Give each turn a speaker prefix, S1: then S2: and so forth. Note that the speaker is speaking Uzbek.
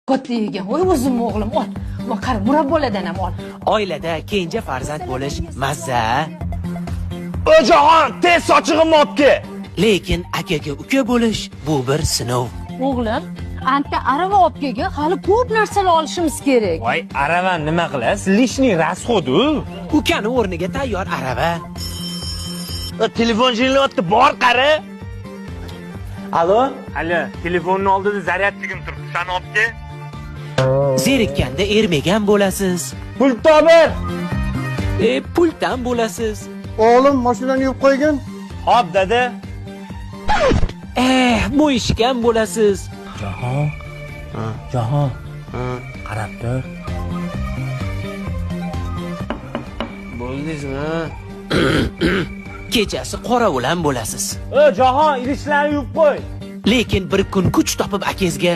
S1: Katta yegan. Voy o'zim o'g'lim ol. Va qara murabboladan ham ol.
S2: Oilada kenja farzand bo'lish mazza.
S3: Jahon, tez sochig'imni olib
S2: Lekin akaga uka bo'lish bu bir sinov.
S1: O'g'lim, anta arava olib kelgan, hali ko'p narsalar olishimiz kerak.
S3: Voy, aravan nima qilasiz? Lishniy расход-u.
S2: Ukani o'rniga tayyor arava.
S3: Telefon jiringlayapti, bor qari. Alo? Alo, telefonni oldida zaryadchigim turibdi, sani olib kel.
S2: Zerikkanda ermegan bo'lasiz.
S3: Pul topir.
S2: Puldan bo'lasiz.
S4: Oğlum mashinani yuvib qo'ygin.
S3: Hop, dada.
S2: Mo'yishgan bo'lasiz.
S3: Jahon. Qarab tur. Bo'ldingizmi?
S2: Kechasi qoravulan bo'lasiz.
S3: Jahon, idishlarni yuvib qo'y.
S2: Lekin bir kun kuch topib akangizga